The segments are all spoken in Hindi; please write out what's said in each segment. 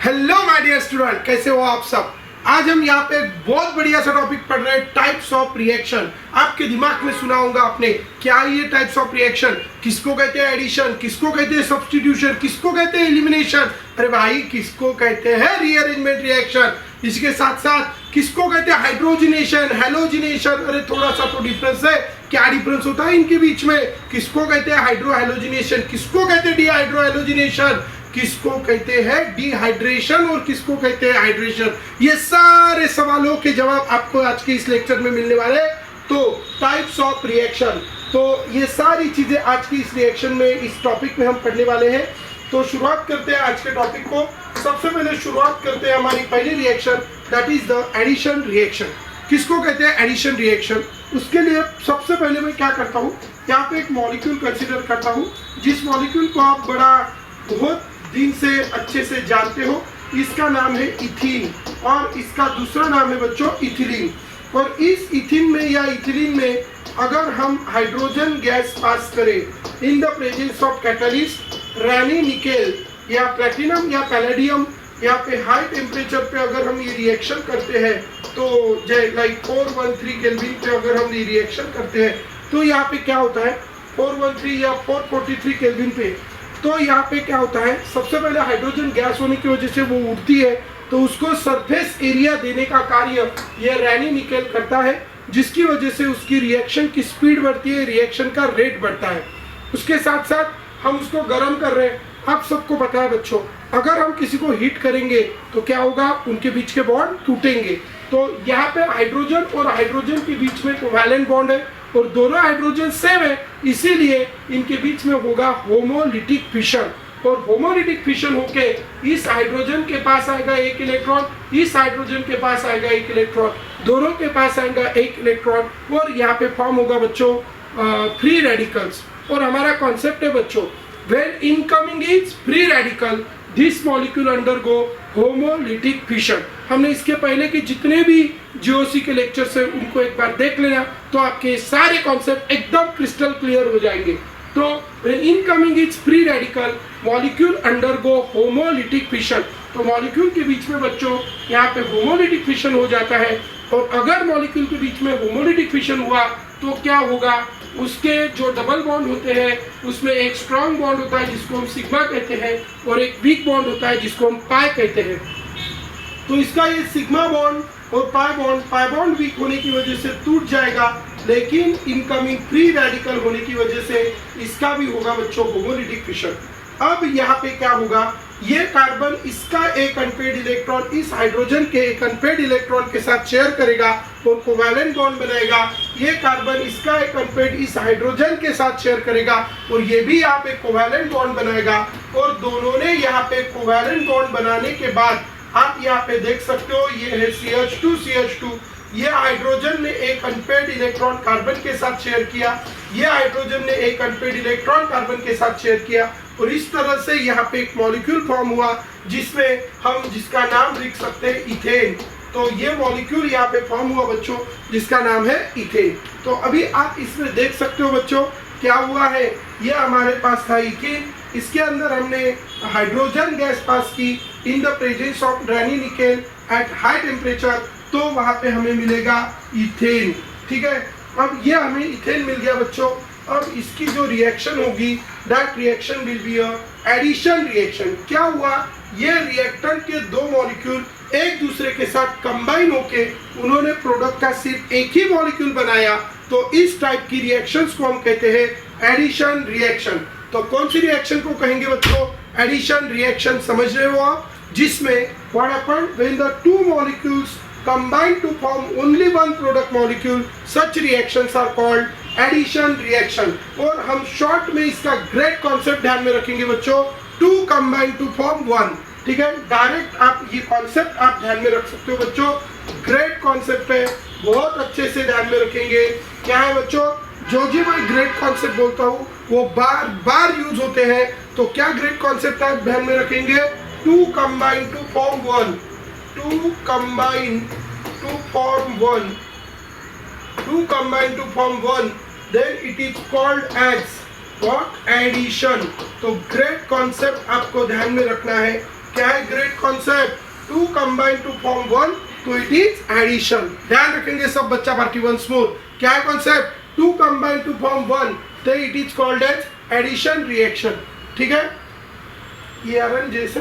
हेलो माय डियर स्टूडेंट, कैसे हो आप सब। आज हम यहाँ पे बहुत बढ़िया सा टॉपिक पढ़ रहे हैं, टाइप्स ऑफ रिएक्शन। आपके दिमाग में सुना होगा आपने, क्या ये टाइप्स ऑफ रिएक्शन, किसको कहते हैं एडिशन, किसको कहते हैं सब्स्टिट्यूशन, किसको कहते हैं एलिमिनेशन। अरे भाई, किसको कहते हैं रीअरेंजमेंट रिएक्शन। इसके साथ साथ किसको कहते हैं हाइड्रोजनेशन, हेलोजिनेशन। अरे थोड़ा सा तो डिफरेंस है, क्या डिफरेंस होता है इनके बीच में। किसको कहते हैं हाइड्रो हेलोजिनेशन, किसको कहते हैं डिहाइड्रो हेलोजिनेशन, किसको कहते हैं डिहाइड्रेशन और किसको कहते हैं हाइड्रेशन। ये सारे सवालों के जवाब आपको आज के इस लेक्चर में मिलने वाले। तो टाइप्स ऑफ रिएक्शन, तो ये सारी चीजें आज की इस रिएक्शन में, इस टॉपिक में हम पढ़ने वाले हैं। तो शुरुआत करते हैं आज के टॉपिक को। सबसे पहले शुरुआत करते हैं हमारी पहली reaction, that is the addition reaction. किसको कहते हैं एडिशन रिएक्शन। उसके लिए सबसे पहले मैं क्या करता हूँ, यहाँ पे एक मॉलिक्यूल कंसिडर करता हूँ, जिस मॉलिक्यूल को आप बहुत दिन से अच्छे से जानते हो। इसका नाम है इथीन और इसका दूसरा नाम है बच्चों इथिलीन। और इस इथिन में या इथिलीन में अगर हम हाइड्रोजन गैस पास करें in the presence of catalyst, Raney nickel या प्लेटिनम या पैलेडियम, यहाँ पे हाई टेम्परेचर पे अगर हम ये रिएक्शन करते हैं, तो लाइक 413 केल्विन पे अगर हम ये रिएक्शन करते हैं, तो यहाँ पे क्या होता है 413 या 443 केल्विन पे, तो यहाँ पे क्या होता है, सबसे पहले हाइड्रोजन गैस होने की वजह से वो उड़ती है, तो उसको सरफेस एरिया देने का कार्य ये रैनी निकेल करता है, जिसकी वजह से उसकी रिएक्शन की स्पीड बढ़ती है, रिएक्शन का रेट बढ़ता है। उसके साथ साथ हम उसको गर्म कर रहे हैं। आप सबको पता है बच्चों, अगर हम किसी को हीट करेंगे तो क्या होगा, उनके बीच के बॉन्ड टूटेंगे। तो यहाँ पे हाइड्रोजन और हाइड्रोजन के बीच में कोवैलेंट बॉन्ड है और दोनों हाइड्रोजन सेम है, इसीलिए इनके बीच में होगा होमोलिटिक फिशन। और होमोलिटिक फिशन होके इस हाइड्रोजन के पास आएगा एक इलेक्ट्रॉन, इस हाइड्रोजन के पास आएगा एक इलेक्ट्रॉन, दोनों के पास आएगा एक इलेक्ट्रॉन और यहाँ पे फॉर्म होगा बच्चों फ्री रेडिकल्स। और हमारा कॉन्सेप्ट है बच्चों, when incoming is free radical this molecule undergo homolytic fission. हमने इसके पहले के जितने भी जीओसी के लेक्चर्स हैं उनको एक बार देख लेना, तो आपके सारे कॉन्सेप्ट एकदम क्रिस्टल क्लियर हो जाएंगे। तो when incoming is free radical molecule undergo homolytic fission, तो मॉलिक्यूल के बीच में बच्चों यहाँ पे होमोलिटिक फिशन हो जाता है। और अगर मॉलिक्यूल के बीच में होमोलिटिक फिशन हुआ तो क्या होगा, उसके जो डबल बॉन्ड होते हैं उसमें एक स्ट्रॉन्ग बॉन्ड होता है जिसको हम सिग्मा कहते हैं और एक वीक बॉन्ड होता है जिसको हम पाई कहते हैं। तो इसका ये सिग्मा बॉन्ड और पाई बॉन्ड वीक होने की वजह से टूट जाएगा, लेकिन इनकमिंग फ्री रेडिकल होने की वजह से इसका भी होगा बच्चों होमोलिटिक फिशन। अब यहाँ पे क्या होगा, ये कार्बन इसका एक अनपेड इलेक्ट्रॉन इस हाइड्रोजन के एक अनपेड इलेक्ट्रॉन के साथ शेयर करेगा और कोवैलेंट बॉन्ड बनाएगा। ये कार्बन इसका एक अनपेड इस हाइड्रोजन के साथ शेयर करेगा और ये भी यहाँ पे कोवैलेंट बॉन्ड बनाएगा। और दोनों ने यहाँ पे कोवैलेंट बॉन्ड बनाने के बाद आप यहाँ पे देख सकते हो, ये है CH2 ये हाइड्रोजन ने एक अनपेड इलेक्ट्रॉन कार्बन के साथ शेयर किया, ये हाइड्रोजन ने एक अनपेड इलेक्ट्रॉन कार्बन के साथ शेयर किया और इस तरह से यहाँ पे एक मॉलिक्यूल फॉर्म हुआ जिसमें हम जिसका नाम लिख सकते हैं इथेन। तो ये मॉलिक्यूल यहाँ पे फॉर्म हुआ बच्चों जिसका नाम है इथेन। तो अभी आप इसमें देख सकते हो बच्चों क्या हुआ है, ये हमारे पास था इथेन, इसके अंदर हमने हाइड्रोजन गैस पास की in the presence of Raney nickel at high temperature, तो वहाँ पे हमें मिलेगा इथेन। ठीक है, अब ये हमें इथेन मिल गया बच्चों। अब इसकी जो रिएक्शन होगी that reaction will be a addition reaction. क्या हुआ, ये रिएक्टर के दो मॉलिक्यूल एक दूसरे के साथ कंबाइन होके उन्होंने प्रोडक्ट का सिर्फ एक ही मॉलिक्यूल बनाया, तो इस टाइप की रिएक्शंस को हम कहते हैं एडिशन रिएक्शन। तो कौन सी रिएक्शन को कहेंगे बच्चों, एडिशन रिएक्शन। समझ रहे हो आप, जिसमें what happened when the two molecules combine to form only one product molecule, such reactions are called addition reaction। और हम शॉर्ट में इसका ग्रेट कॉन्सेप्ट ध्यान में रखेंगे बच्चों, to combine to form one. ठीक है, डायरेक्ट आप ये कॉन्सेप्ट आप ध्यान में रख सकते हो बच्चों, ग्रेट कॉन्सेप्ट है, बहुत अच्छे से ध्यान में रखेंगे। क्या है बच्चों, जो जी मैं ग्रेट कॉन्सेप्ट बोलता हूँ वो बार बार यूज होते हैं। तो क्या ग्रेट कॉन्सेप्ट आप ध्यान में रखेंगे, to combine to form one, to combine to form one, then it is called as what, addition। तो ग्रेट कॉन्सेप्ट आपको ध्यान में रखना है। क्या है great concept? Two combine to form one, तो इट इज एडिशन। ध्यान रखेंगे सब बच्चा पार्टी वंस मोर। क्या है concept? Two combine to form one, तो it is called as addition reaction. ठीक है, ये आ रहा है जैसे,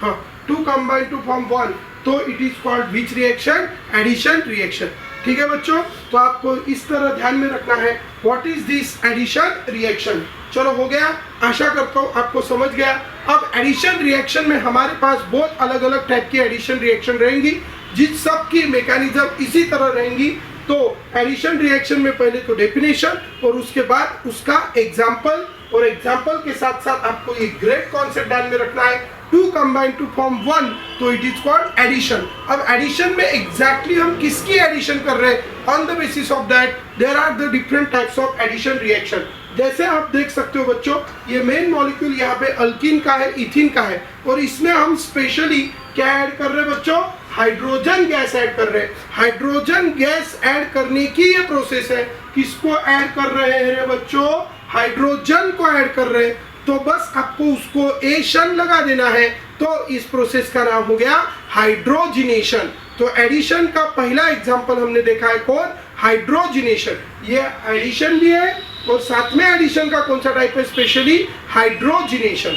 हाँ, two combine to form one, तो it is called which reaction? Addition reaction. ठीक है बच्चों, तो आपको इस तरह ध्यान में रखना है what is this addition reaction. चलो हो गया, आशा करता हूँ आपको समझ गया। अब एडिशन रिएक्शन में हमारे पास बहुत अलग अलग टाइप की एडिशन रिएक्शन रहेंगी, जिस सब की मैकेनिज्म इसी तरह रहेंगी। तो एडिशन रिएक्शन में पहले तो डेफिनेशन और उसके बाद उसका एग्जाम्पल, और एग्जाम्पल के साथ साथ आपको ये ग्रेट कॉन्सेप्ट ध्यान में रखना है, to combine to form one, तो इट इज कॉल्ड एडिशन। अब एडिशन में एग्जैक्टली हम किसकी एडिशन कर रहे हैं? On the basis of that there are the different types of addition reaction. जैसे आप देख सकते हो बच्चों, ये मेन मॉलिक्यूल यहाँ पे अल्कीन का है, इथिन का है, और इसमें हम स्पेशली क्या ऐड कर रहे हैं बच्चों? हाइड्रोजन गैस ऐड कर रहे हैं। हाइड्रोजन गैस ऐड करने की ये प्रोसेस है। किसको ऐड कर रहे हैं बच्चों? हाइड्रोजन को ऐड कर रहे हैं। तो बस आपको उसको एशन लगा देना है, तो इस प्रोसेस का नाम हो गया हाइड्रोजिनेशन। तो एडिशन का पहला एग्जांपल हमने देखा है कौन? हाइड्रोजिनेशन। ये एडिशन भी है और साथ में एडिशन का कौन सा टाइप है? Specially hydrogenation.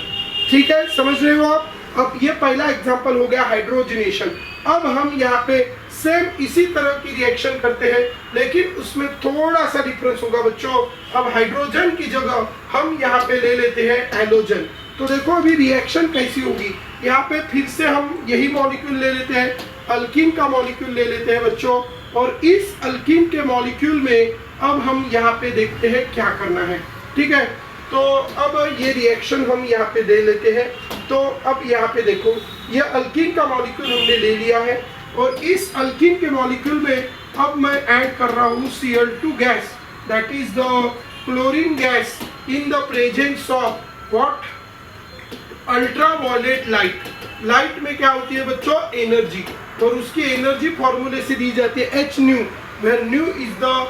ठीक है, समझ रहे हो आप? अब ये पहला एग्जांपल हो गया हाइड्रोजिनेशन। अब हम यहाँ पे सेम इसी तरह की रिएक्शन करते हैं, लेकिन उसमें थोड़ा सा डिफरेंस होगा बच्चों। अब हाइड्रोजन की जगह हम यहाँ पे ले लेते हैं हैलोजन। तो देखो अभी रिएक्शन कैसी होगी। यहाँ पे फिर से हम यही मॉलिक्यूल ले लेते हैं, अल्कीन का मॉलिक्यूल ले लेते हैं बच्चों, और इस अल्कीन के मॉलिक्यूल में अब हम यहाँ पे देखते हैं क्या करना है। ठीक है, तो अब ये रिएक्शन हम यहाँ पे दे लेते हैं। तो अब यहाँ पे देखो, ये अल्कीन का मॉलिक्यूल हमने ले लिया है, और इस अल्कीन के मॉलिक्यूल में अब मैं ऐड कर रहा हूँ Cl2 gas, that is the chlorine gas in the presence of what? Ultraviolet light. Light में क्या होती है बच्चों? एनर्जी, और उसकी एनर्जी फॉर्मूले से दी जाती है h nu, where nu is the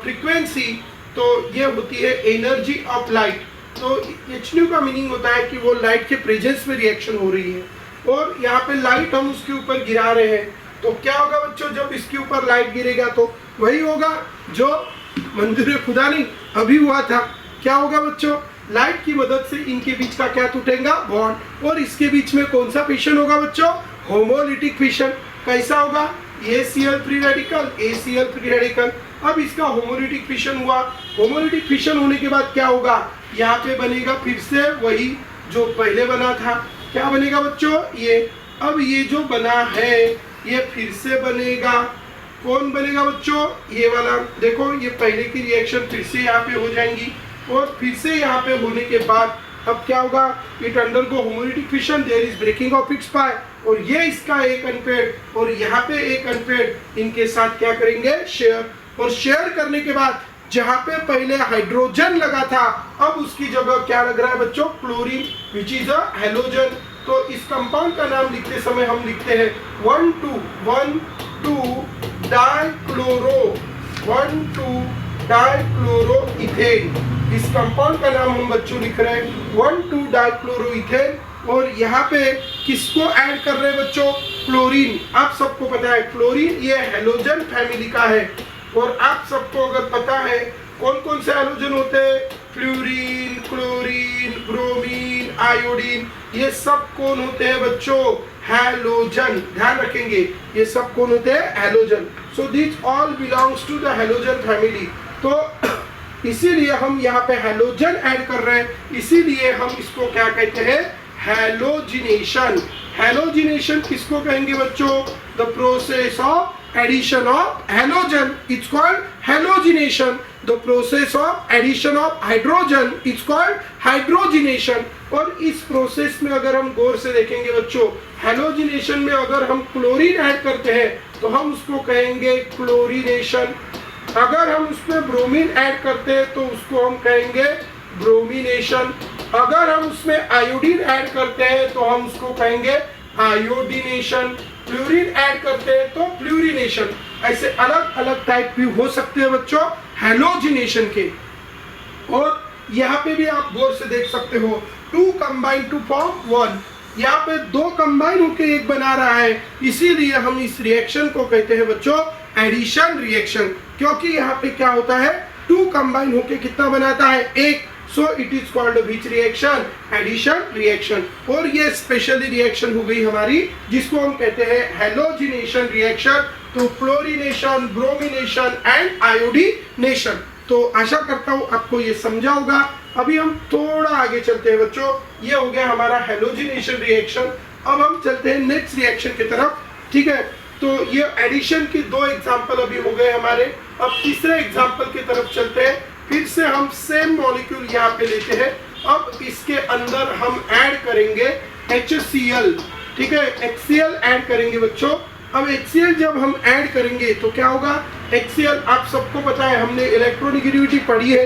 frequency. तो ये होती है एनर्जी ऑफ लाइट। तो h न्यू का मीनिंग होता है कि वो लाइट के प्रेजेंस में रिएक्शन हो रही है, और यहाँ पे लाइट हम उसके ऊपर गिरा रहे हैं। तो क्या होगा बच्चों? जब इसके ऊपर लाइट गिरेगा तो वही होगा जो मंजूर खुदा नहीं अभी हुआ था। क्या होगा बच्चों? लाइट की मदद से इनके बीच का क्या टूटेगा? बॉन्ड। और इसके बीच में कौन सा फिशन होगा बच्चों? Homolytic fission. कैसा होगा? ACl free radical, ACl free radical. अब इसका होमोलिटिक फिशन हुआ। होमोलिटिक फिशन होने के बाद क्या होगा? यहाँ पे बनेगा फिर से वही जो पहले बना था। क्या बनेगा बच्चों? ये। अब ये जो बना है ये फिर से बनेगा। कौन बनेगा बच्चों? ये वाला। देखो ये पहले की रिएक्शन फिर से यहाँ पे हो जाएंगी, और फिर से यहाँ पे होने के बाद अब क्या होगा? It undergo homolytic fission, there is breaking of its pi, और ये इसका एक अनपेड और यहाँ पे एक अनपेड, इनके साथ क्या करेंगे? शेयर। और शेयर करने के बाद जहाँ पे पहले हाइड्रोजन लगा था, अब उसकी जगह क्या लग रहा है बच्चों? Chlorine, which is a halogen. तो इस कंपाउंड का नाम लिखते समय हम लिखते हैं 1,2 डाइक्लोरो, 1,2 डाइक्लोरो इथेन। इस कंपाउंड का नाम हम बच्चों लिख रहे हैं 1,2 डाइक्लोरो इथेन। और यहाँ पे किसको ऐड कर रहे हैं बच्चों? क्लोरीन। आप सबको पता है क्लोरीन ये हैलोजन फैमिली का है, और आप सबको अगर पता है कौन कौन से हैलोजन होते हैं? फ्लोरीन, क्लोरीन, ब्रोमीन, आयोडीन, ये सब कौन होते हैं बच्चों? हैलोजन। ध्यान रखेंगे, ये सब कौन होते हैं? Halogen. So this all belongs to the halogen family. तो इसीलिए हम यहाँ पे हैलोजन ऐड कर रहे हैं, इसीलिए हम इसको क्या कहते हैं? हैलोजिनेशन। हैलोजिनेशन किसको कहेंगे बच्चों? The process of addition of halogen, it's called halogenation. The process of addition of hydrogen, it's called hydrogenation. और इस प्रोसेस में अगर हम गौर से देखेंगे बच्चों, हैलोजिनेशन में अगर हम क्लोरीन ऐड करते हैं तो हम उसको कहेंगे क्लोरीनेशन। अगर हम उसमें ब्रोमीन ऐड करते हैं तो उसको हम कहेंगे ब्रोमिनेशन। अगर हम उसमें आयोडीन ऐड करते हैं तो हम उसको कहेंगे आयोडीनेशन। फ्लोरीन ऐड करते हैं तो फ्लोरीनेशन। ऐसे अलग अलग टाइप भी हो सकते हैं बच्चों हैलोजिनेशन के। और यहाँ पे भी आप गौर से देख सकते हो 2 कंबाइन टू फॉर्म 1। यहाँ पे दो कंबाइन होके एक बना रहा है, इसीलिए हम इस रिएक्शन को कहते हैं बच्चों एडिशन रिएक्शन, क्योंकि यहाँ पे क्या होता है टू कंबाइन होके कितना बनाता है एक, so it is called which reaction, addition reaction. और ये स्पेशली रिएक्शन हो गई हमारी जिसको हम कहते हैं हेलोजिनेशन रिएक्शन, तो क्लोरीनेशन, ब्रोमिनेशन एंड आयोडीनेशन। तो आशा करता हूँ आपको ये समझा होगा। अभी हम थोड़ा आगे चलते हैं बच्चों, ये हो गया हमारा हेलोजिनेशन रिएक्शन। अब हम चलते हैं नेक्स्ट रिएक्शन की तरफ, ठीक है। तो ये एडिशन की दो एग्जांपल अभी हो गए हमारे। अब तीसरे एग्जांपल की तरफ चलते हैं। फिर से हम सेम मॉलिक्यूल यहाँ पे लेते हैं। अब इसके अंदर हम ऐड करेंगे HCl, ठीक है, HCl ऐड करेंगे बच्चों। अब HCl जब हम ऐड करेंगे तो क्या होगा, HCl आप सबको पता है, हमने इलेक्ट्रोनेगेटिविटी पढ़ी है।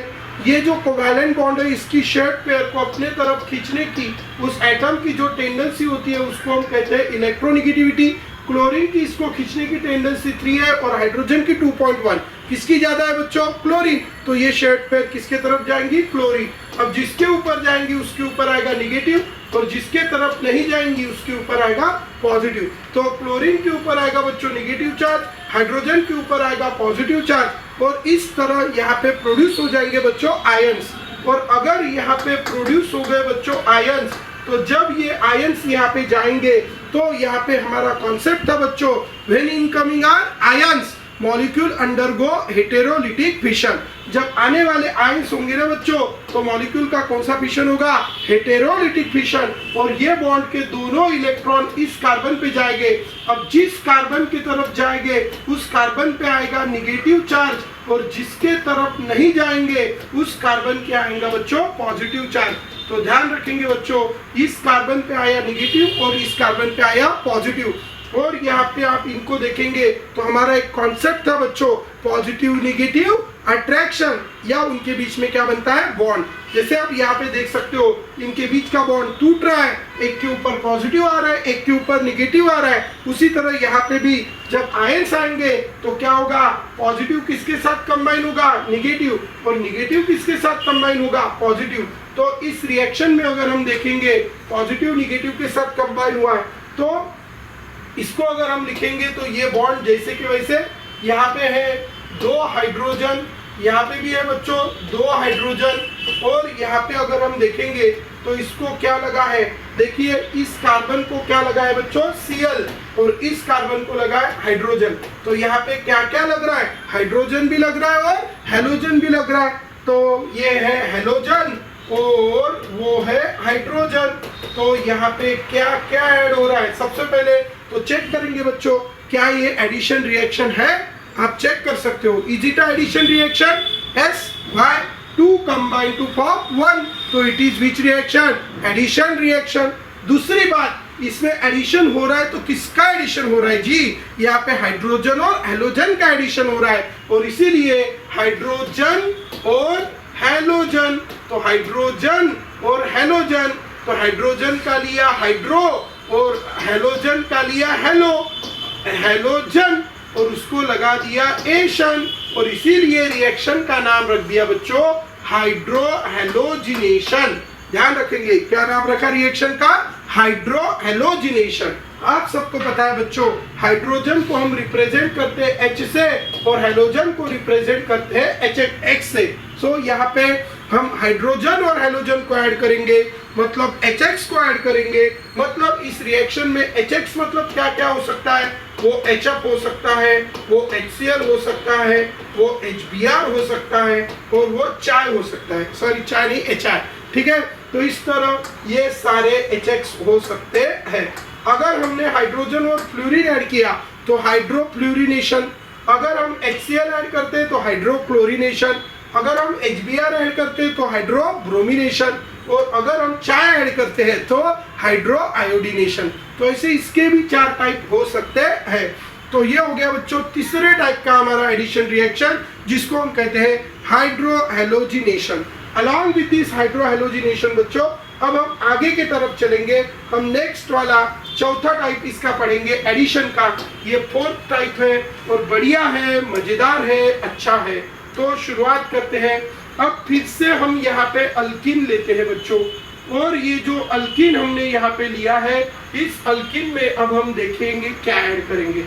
ये जो कोवैलेंट बॉन्ड है इसकी शेड पेयर को अपने तरफ खींचने की उस एटम की जो टेंडेंसी होती है उसको हम कहते हैं इलेक्ट्रोनेगेटिविटी। क्लोरीन की इसको खींचने की टेंडेंसी 3 है और हाइड्रोजन की 2.1। किसकी ज्यादा है बच्चों, क्लोरीन। तो ये शेड पेयर किसके तरफ जाएंगी, क्लोरीन। अब जिसके ऊपर जाएंगी उसके ऊपर आएगा निगेटिव और जिसके तरफ नहीं जाएंगी उसके ऊपर आएगा पॉजिटिव। तो क्लोरीन के ऊपर आएगा बच्चों निगेटिव चार्ज, हाइड्रोजन के ऊपर आएगा पॉजिटिव चार्ज और इस तरह यहाँ पे प्रोड्यूस हो जाएंगे बच्चों आयंस। और अगर यहाँ पे प्रोड्यूस हो गए बच्चों आयंस, तो जब ये आयंस यहाँ पे जाएंगे तो यहाँ पे हमारा कॉन्सेप्ट था बच्चों when incoming are ions molecule undergo heterolytic fission. जब आने वाले आयंस होंगे ना बच्चों तो मॉलिक्यूल का कौन सा फिशन होगा, हेटेरोलिटिक फिशन। और ये बॉन्ड के दोनों इलेक्ट्रॉन इस कार्बन पे जाएंगे। अब जिस कार्बन की तरफ जाएंगे उस कार्बन पे आएगा निगेटिव चार्ज और जिसके तरफ नहीं जाएंगे उस कार्बन के आएगा बच्चों पॉजिटिव चार्ज। तो ध्यान रखेंगे बच्चों, इस कार्बन पे आया निगेटिव और इस कार्बन पे आया पॉजिटिव। और यहाँ पे आप इनको देखेंगे तो हमारा एक कॉन्सेप्ट था बच्चों पॉजिटिव निगेटिव अट्रैक्शन, या उनके बीच में क्या बनता है बॉन्ड। जैसे आप यहाँ पे देख सकते हो इनके बीच का बॉन्ड टूट रहा है, एक के ऊपर पॉजिटिव आ रहा है एक के ऊपर निगेटिव आ रहा है। उसी तरह यहाँ पे भी जब आयंस आएंगे तो क्या होगा, पॉजिटिव किसके साथ कंबाइन होगा, निगेटिव, और निगेटिव किसके साथ कंबाइन होगा, पॉजिटिव। तो इस रिएक्शन में अगर हम देखेंगे पॉजिटिव निगेटिव के साथ कंबाइन हुआ है, तो इसको अगर हम लिखेंगे तो ये बॉन्ड जैसे कि वैसे यहाँ पे है दो हाइड्रोजन, यहाँ पे भी है बच्चों दो हाइड्रोजन, और यहाँ पे अगर हम देखेंगे तो इसको क्या लगा है, देखिए इस कार्बन को क्या लगा है बच्चों Cl और इस कार्बन को लगा है हाइड्रोजन। तो यहाँ पे क्या क्या लग रहा है, हाइड्रोजन भी लग रहा है और हेलोजन भी लग रहा है। तो ये है हेलोजन और वो है हाइड्रोजन। तो यहाँ पे क्या क्या ऐड हो रहा है, सबसे पहले तो चेक करेंगे बच्चों क्या ये एडिशन रिएक्शन है, आप चेक कर सकते हो। Is it addition reaction, yes, why, two combine to form one, तो it is which reaction, addition reaction. दूसरी बात, इसमें एडिशन हो रहा है तो किसका एडिशन हो रहा है जी, यहाँ पे हाइड्रोजन और हेलोजन का एडिशन हो रहा है और इसीलिए हाइड्रोजन और हेलोजन। तो हाइड्रोजन और हेलोजन, तो हाइड्रोजन का लिया हाइड्रो और हेलोजन का लिया हेलो, हेलोजन, और उसको लगा दिया एशन और इसीलिए रिएक्शन का नाम रख दिया बच्चों हाइड्रो हेलोजिनेशन। ध्यान रखेंगे क्या नाम रखा रिएक्शन का, हाइड्रो हेलोजिनेशन। आप सबको पता है बच्चों हाइड्रोजन को हम रिप्रेजेंट करते हैं H से और हेलोजन को रिप्रेजेंट करते हैं HX से। सो यहाँ पे हम हाइड्रोजन और हेलोजन को ऐड करेंगे मतलब HX को ऐड करेंगे, मतलब इस रिएक्शन में HX मतलब क्या क्या हो सकता है, वो HF हो सकता है, वो HCl हो सकता है, वो HBr हो सकता है और वो चाय हो सकता है, सॉरी चाय नहीं HI, ठीक है। तो इस तरह ये सारे HX हो सकते हैं। अगर हमने हाइड्रोजन और फ्लोरीन ऐड किया तो हाइड्रोफ्लोरिनेशन, अगर हम HCl ऐड करते हैं तो हाइड्रोक्लोरिनेशन, अगर हम HBr ऐड करते हैं तो हाइड्रोब्रोमिनेशन, और अगर हम चाय ऐड करते हैं तो हाइड्रो आयोडीनेशन। तो ऐसे इसके भी 4 टाइप हो सकते हैं। तो ये हो गया बच्चों तीसरे टाइप का हमारा एडिशन रिएक्शन जिसको हम कहते हैं hydro halogenation. Along with this hydro halogenation बच्चों अब हम आगे की तरफ चलेंगे, हम नेक्स्ट वाला चौथा टाइप इसका पढ़ेंगे एडिशन का। ये 4th टाइप है और बढ़िया है, मजेदार है, अच्छा है। तो शुरुआत करते हैं। अब फिर से हम यहाँ पे अल्कीन लेते हैं बच्चों, और ये जो अल्किन हमने यहाँ पे लिया है, इस अल्किन में अब हम देखेंगे क्या ऐड करेंगे।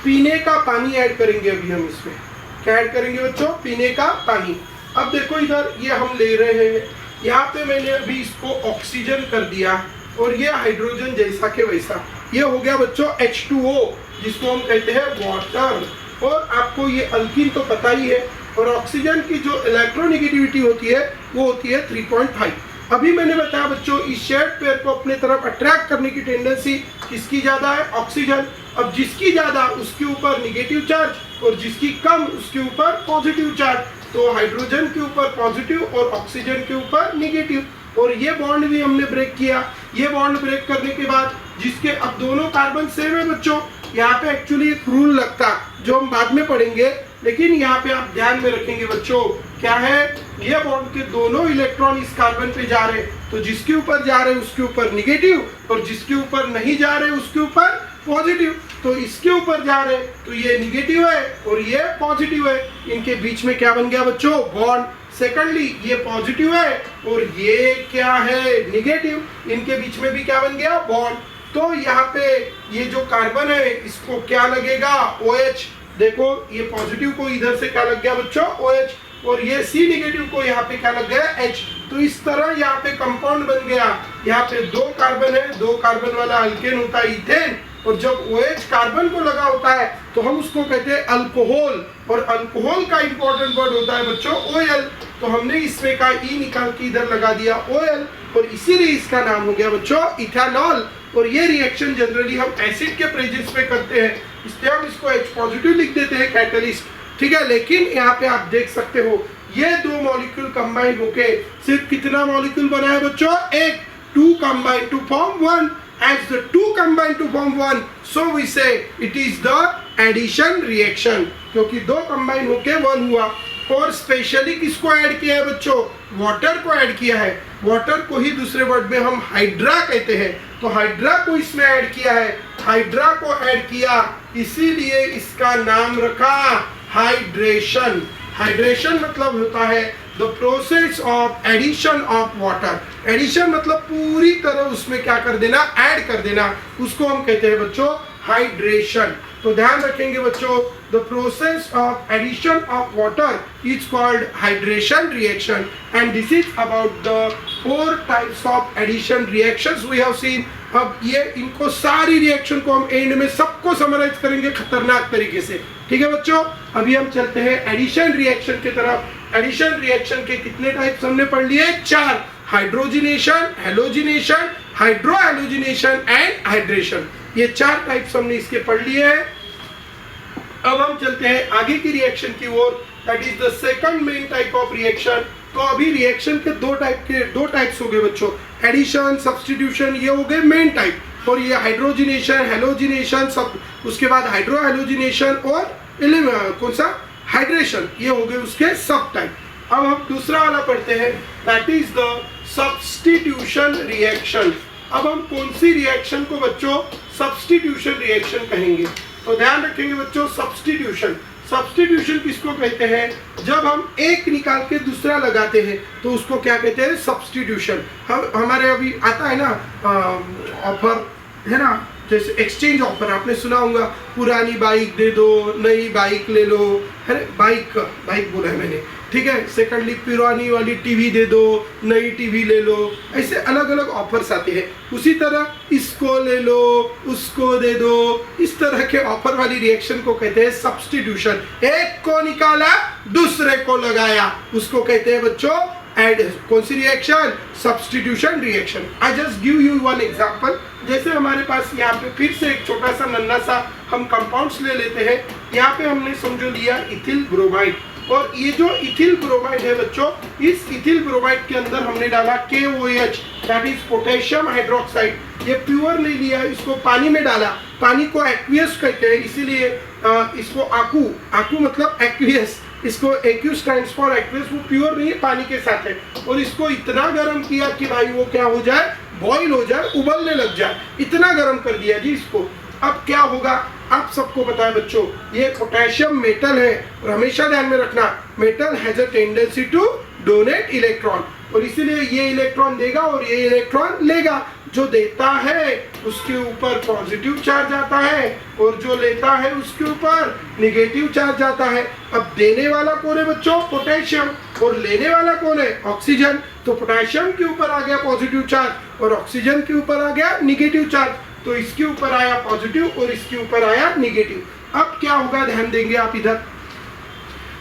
पीने का पानी ऐड करेंगे। अभी हम इसमें क्या ऐड करेंगे बच्चों? पीने का पानी। अब देखो इधर ये हम ले रहे हैं, यहाँ पे मैंने अभी इसको ऑक्सीजन कर दिया और ये हाइड्रोजन जैसा के वैसा, ये हो गया बच्चों H2O, जिसको हम कहते हैं वाटर। और आपको ये अल्किन तो पता ही है, और ऑक्सीजन की जो इलेक्ट्रोनेगेटिविटी होती है वो होती है 3.5। अभी मैंने बताया बच्चों, इस शेड पेयर को अपने तरफ अट्रैक्ट करने की टेंडेंसी किसकी ज्यादा है? ऑक्सीजन। अब जिसकी ज्यादा उसके ऊपर निगेटिव चार्ज और जिसकी कम उसके ऊपर पॉजिटिव चार्ज। तो हाइड्रोजन के ऊपर पॉजिटिव और ऑक्सीजन के ऊपर निगेटिव। और ये बॉन्ड भी हमने ब्रेक किया। ये बॉन्ड ब्रेक करने के बाद जिसके अब दोनों कार्बन सेम है बच्चों, यहाँ पे एक्चुअली एक रूल लगता जो हम बाद में पढ़ेंगे, लेकिन यहाँ पे आप ध्यान में रखेंगे बच्चों, क्या है? ये बॉन्ड के दोनों इलेक्ट्रॉन इस कार्बन पे जा रहे, तो जिसके ऊपर जा रहे उसके ऊपर निगेटिव और जिसके ऊपर नहीं जा रहे उसके ऊपर पॉजिटिव। तो इसके ऊपर जा रहे तो ये निगेटिव है और ये पॉजिटिव है, इनके बीच में क्या बन गया बच्चों? बॉन्ड। सेकंडली ये पॉजिटिव है और ये क्या है? निगेटिव, इनके बीच में भी क्या बन गया? बॉन्ड। तो यहाँ पे ये जो कार्बन है इसको क्या लगेगा? OH। देखो ये पॉजिटिव को इधर से क्या लग गया बच्चों? OH। और ये C निगेटिव को यहाँ पे क्या लग गया? H। तो इस तरह यहाँ पे कंपाउंड बन गया। यहाँ पे 2 कार्बन है, 2 कार्बन वाला अल्केन होता है इथेन, और जब OH कार्बन को लगा होता है तो हम उसको कहते हैं अल्कोहल। और अल्कोहल का इंपॉर्टेंट वर्ड होता है बच्चों OL। तो हमने इसमें का E निकाल के इधर लगा दिया OL, और इसीलिए इसका नाम हो गया बच्चों इथेनॉल। और ये रिएक्शन जनरली हम एसिड के प्रेजेंस पे करते हैं, इसलिए हम इसको H पॉजिटिव लिख देते हैं, कैटलिस्ट। ठीक है, लेकिन यहाँ पे आप देख सकते हो ये 2 मॉलिक्यूल कंबाइन होके सिर्फ कितना मॉलिक्यूल बना है बच्चों? एक। 2 combine to form 1. As the 2 combine to form 1, so we say it is the addition reaction, क्योंकि 2 कंबाइन होके 1 हुआ। और स्पेशली किसको ऐड किया है बच्चों? वाटर को ऐड किया है। वाटर को ही दूसरे वर्ड में हम हाइड्रा कहते हैं, तो हाइड्रा को इसमें ऐड किया है। हाइड्रा को ऐड किया इसीलिए इसका नाम रखा हाइड्रेशन। हाइड्रेशन मतलब होता है the process of addition of water. Addition मतलब पूरी तरह उसमें क्या कर देना? ऐड कर देना, उसको हम कहते हैं बच्चों हाइड्रेशन। तो ध्यान रखेंगे बच्चों, the process of addition of water is called hydration reaction, and this is about the 4 types of addition reactions we have seen. अब ये इनको सारी रिएक्शन को हम एंड में सबको समराइज करेंगे खतरनाक तरीके से। ठीक है बच्चों, अभी हम चलते हैं एडिशन रिएक्शन की तरफ। एडिशन रिएक्शन के कितने टाइप्स हमने पढ़ लिए? 4। Hydrogenation, halogenation, hydrohalogenation and hydration. ये 4 टाइप्स हमने इसके पढ़ लिए हैं। अब हम चलते हैं आगे की रिएक्शन की ओर, that is the second main type of reaction. तो अभी रिएक्शन के 2 टाइप्स हो गए बच्चों, एडिशन, सब्स्टिट्यूशन, ये हो गए मेन टाइप। और ये हाइड्रोजिनेशन, हेलोजिनेशन, सब उसके बाद हाइड्रोहेलोजिनेशन और कौन सा? हाइड्रेशन, ये हो गए उसके सब टाइप। अब हम दूसरा वाला पढ़ते हैं, that is the substitution reaction. अब हम कौन सी रिएक्शन को बच्चों सब्स्टिट्यूशन रिएक्शन कहेंगे? तो ध्यान रखेंगे बच्चों, सब्स्टिट्यूशन। सब्स्टिट्यूशन किसको कहते हैं? जब हम एक निकाल के दूसरा लगाते हैं तो उसको क्या कहते हैं? सब्स्टिट्यूशन। हम हमारे अभी आता है ना ऑफर है ना, जैसे एक्सचेंज ऑफर आपने सुना होगा, पुरानी बाइक दे दो, नई बाइक ले लो, है बाइक बोला है मैंने, ठीक है। सेकंडली पुरानी वाली टीवी दे दो, नई टीवी ले लो, ऐसे अलग अलग ऑफर्स आते हैं। उसी तरह इसको ले लो, उसको दे दो, इस तरह के ऑफर वाली रिएक्शन को कहते हैं सब्स्टिट्यूशन। एक को निकाला, दूसरे को लगाया, उसको कहते हैं बच्चों एड। कौन सी reaction? Substitution reaction. I just give you one example. जैसे हमारे पास यहाँ पे फिर से एक छोटा सा नन्हा सा हम कंपाउंड्स ले लेते हैं। यहाँ पे हमने समझो लिया इथिल ब्रोमाइड, और ये जो इथिल ब्रोमाइड है बच्चों, इस इथिल ब्रोमाइड के अंदर हमने डाला KOH, that is potassium hydroxide. ये प्योर नहीं लिया, इसको पानी में डाला। पानी को एक्वियस कहते हैं, इसीलिए इसको आकू मतलब एक्वियस, इसको एक्यू स्टैंड्स फॉर एक्वियस। वो प्योर नहीं है, पानी के साथ है। और इसको इतना गर्म किया कि भाई वो क्या हो जाए, बॉईल हो जाए, उबलने लग जाए, इतना गर्म कर दिया जी इसको। अब क्या होगा आप सबको पता है बच्चों, ये पोटेशियम मेटल है, और हमेशा ध्यान में रखना metal has a tendency to donate electron. और इसीलिए ये इलेक्ट्रॉन देगा और ये इलेक्ट्रॉन लेगा। जो देता है उसके ऊपर पॉजिटिव चार्ज आता है और जो लेता है उसके ऊपर निगेटिव चार्ज आता है। अब देने वाला कौन है बच्चों? पोटेशियम। और लेने वाला कौन है? ऑक्सीजन। तो पोटेशियम के ऊपर आ गया पॉजिटिव चार्ज और ऑक्सीजन के ऊपर आ गया निगेटिव चार्ज। तो इसके ऊपर आया पॉजिटिव और इसके ऊपर आया निगेटिव। अब क्या होगा, ध्यान देंगे आप इधर।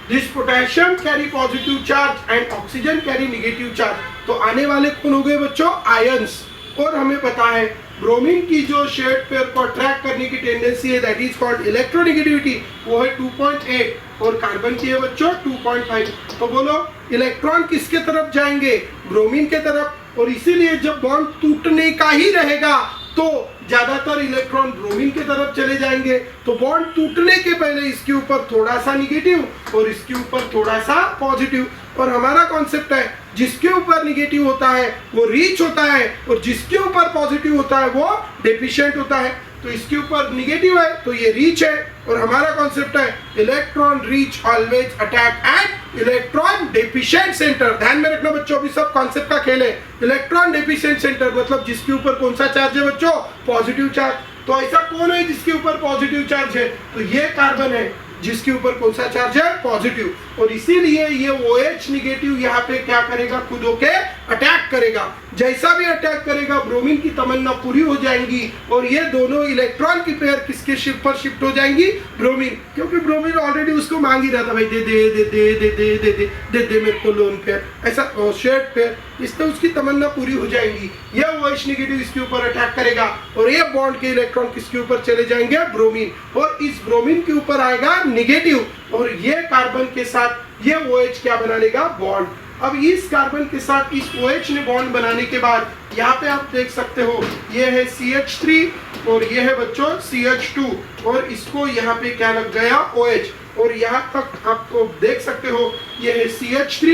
This potassium carry positive charge and oxygen carry negative charge। तो आने वाले कौन हो गए बच्चों? आयंस। और हमें पता है ब्रोमीन की जो शेड पेयर को अट्रैक्ट करने की टेंडेंसी है दैट इज कॉल्ड इलेक्ट्रोनेगेटिविटी, वो है 2.8 और कार्बन की है बच्चों 2.5। तो बोलो इलेक्ट्रॉन किसके तरफ जाएंगे? ब्रोमीन के तरफ। और इसीलिए जब बॉन्ड टूटने का ही रहेगा तो ज्यादातर इलेक्ट्रॉन ब्रोमीन की तरफ चले जाएंगे। तो बॉन्ड टूटने के पहले इसके ऊपर थोड़ा सा निगेटिव और इसके ऊपर थोड़ा सा पॉजिटिव। और हमारा कॉन्सेप्ट है जिसके ऊपर निगेटिव होता है वो रीच होता है और जिसके ऊपर पॉजिटिव होता है वो डेफिशिएंट होता है। तो इसके ऊपर निगेटिव है तो ये रीच है। और हमारा कॉन्सेप्ट है electron reach always attack eight electron deficient centre. ध्यान में रखना बच्चों, अभी सब कॉन्सेप्ट का खेल है। इलेक्ट्रॉन डेफिशिएंट सेंटर मतलब जिसके ऊपर कौन सा चार्ज है बच्चों? Positive charge. तो ऐसा कौन है जिसके ऊपर पॉजिटिव चार्ज है? तो ये कार्बन है जिसके ऊपर कौन सा चार्ज है? पॉजिटिव। और इसीलिए ये OH निगेटिव यहाँ पे क्या करेगा? खुद होके अटैक करेगा। जैसा भी अटैक करेगा ब्रोमीन की तमन्ना पूरी हो जाएंगी और ये दोनों इलेक्ट्रॉन की पेयर किसके शिप पर शिफ्ट हो जाएंगी? ब्रोमीन। क्योंकि ब्रोमीन ऑलरेडी उसको मांग ही रहा था, भाई दे दे दे दे दे दे दे दे दे दे मेरे को लोन पेयर, ऐसा शेड पेयर। इससे उसकी तमन्ना पूरी हो जाएंगी। ये OH निगेटिव इसके ऊपर अटैक करेगा और ये बॉन्ड के इलेक्ट्रॉन किसके ऊपर चले जाएंगे? ब्रोमीन। और इस ब्रोमीन के ऊपर आएगा निगेटिव और ये कार्बन के साथ ये OH क्या बना लेगा? बॉन्ड। अब इस कार्बन के साथ इस OH ने बॉन्ड बनाने के बाद यहाँ पे आप देख सकते हो ये है CH3 और ये है बच्चों CH2 और इसको यहाँ पे क्या लग गया? OH। और यहाँ तक आपको देख सकते हो ये है CH3,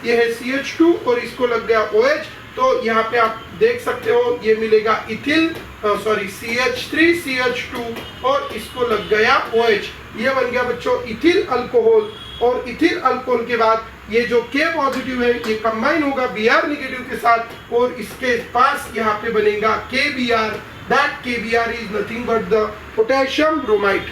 ये है CH2 और इसको लग गया OH। तो यहाँ पे आप देख सकते हो ये मिलेगा इथिल CH3 CH2 और इसको लग गया OH। ये बन गया बच्चों इथिल अल्कोहल। और इथिल अल्कोहल के बाद ये जो K पॉजिटिव है ये कंबाइन होगा Br निगेटिव के साथ और इसके पास यहाँ पे बनेगा KBr। That KBr is nothing but the potassium bromide.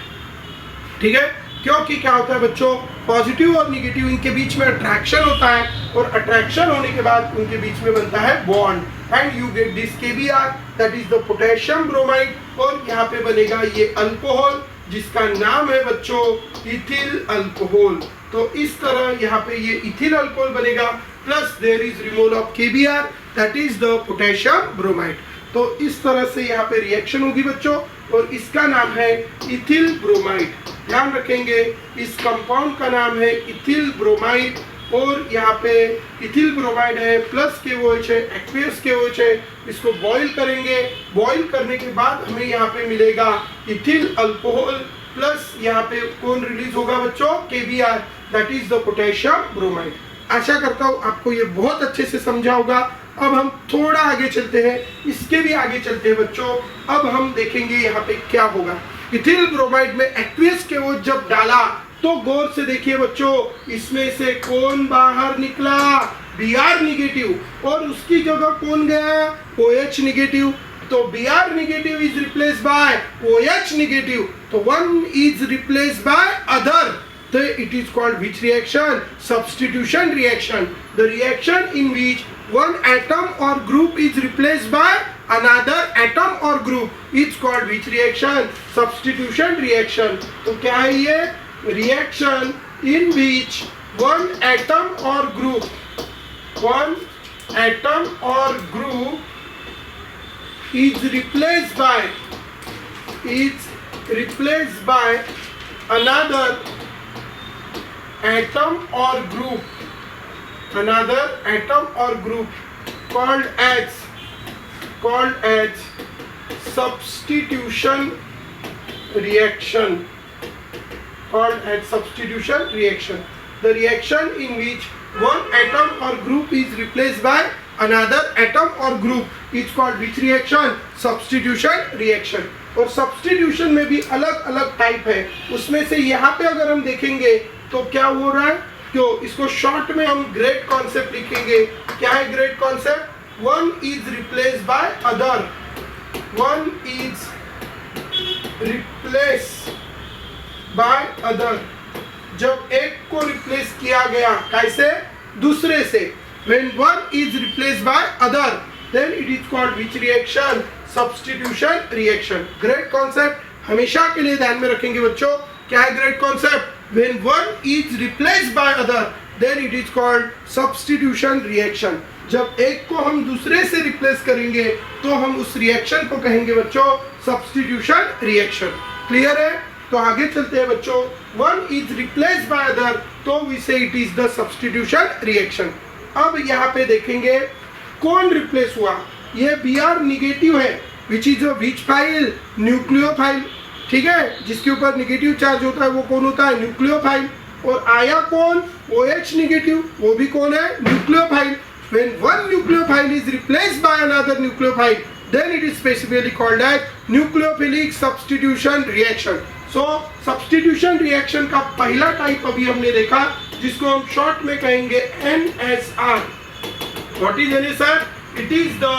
ठीक है, क्योंकि क्या होता है बच्चों, पॉजिटिव और निगेटिव इनके बीच में अट्रैक्शन होता है और अट्रैक्शन होने के बाद उनके बीच में बनता है bond and you get this KBr that is the potassium bromide. और यहाँ पे बनेगा ये अल्कोहल जिसका नाम है बच्चों इथिल अल्कोहल। तो इस तरह यहाँ पे ये इथिल अल्कोहल बनेगा plus there is removal of KBr that is the potassium bromide. तो इस तरह से यहाँ पे रिएक्शन होगी बच्चों और इसका नाम है इथिल ब्रोमाइड। ध्यान रखेंगे इस कंपाउंड का नाम है इथिल ब्रोमाइड और यहाँ पे इथिल ब्रोमाइड है प्लस KOH है, एक्वियस KOH है। इसको बॉईल करेंगे, बॉईल करने के बाद हमें यहाँ पे मिलेगा इथिल अल्कोहल प्लस यहाँ पे कौन रिलीज होगा बच्चों? KBr that is the potassium bromide. आशा करता हूँ आपको ये बहुत अच्छे से समझा होगा। अब हम थोड़ा आगे चलते हैं, इसके भी आगे चलते हैं बच्चों। अब हम देखेंगे यहाँ पे क्या होगा। इथिल ब्रोमाइड में एक्वियस KOH जब डाला तो गौर से देखिए बच्चों, इसमें से कौन बाहर निकला? Br निगेटिव और उसकी जगह कौन गया? OH negative. तो Br negative is replace bye OH negative. तो one is replaced by other. So it is called which reaction? Substitution reaction. The reaction in which one atom or group is replaced by another atom or group is called which reaction? Substitution reaction. तो क्या है ये? Reaction in which one atom or group is replaced by another atom or group called as substitution reaction. The reaction in which one atom or group is replaced by another atom or group is called which reaction? Substitution reaction. और substitution में भी अलग अलग टाइप है। उसमें से यहाँ पे अगर हम देखेंगे तो क्या हो रहा है? क्यों, इसको शॉर्ट में हम ग्रेट कॉन्सेप्ट लिखेंगे। क्या है great concept? One is replace by other, one is replace by other. जब एक को रिप्लेस किया गया कैसे? दूसरे से। when one is replaced by other then it is called which reaction? substitution reaction। great concept हमेशा के लिए ध्यान में रखेंगे बच्चों। क्या है great concept? when one is replaced by other then it is called substitution reaction। जब एक को हम दूसरे से रिप्लेस करेंगे तो हम उस रिएक्शन को कहेंगे बच्चों सब्स्टिट्यूशन रिएक्शन। क्लियर है? तो आगे चलते हैं बच्चों। One is replace by other तो वी से it is the substitution reaction. अब यहाँ पे देखेंगे कौन रिप्लेस हुआ। ये Br निगेटिव है which is which file? Nucleophile. ठीक है, जिसके ऊपर निगेटिव चार्ज होता है वो कौन होता है? न्यूक्लियोफाइल। और आया कौन? OH निगेटिव, वो भी कौन है? Nucleophile. when one nucleophile is replaced by another nucleophile then it is specifically called as nucleophilic substitution reaction। so substitution reaction का पहला टाइप अभी हमने देखा जिसको हम शॉर्ट में कहेंगे NSR। what is NSR? it is the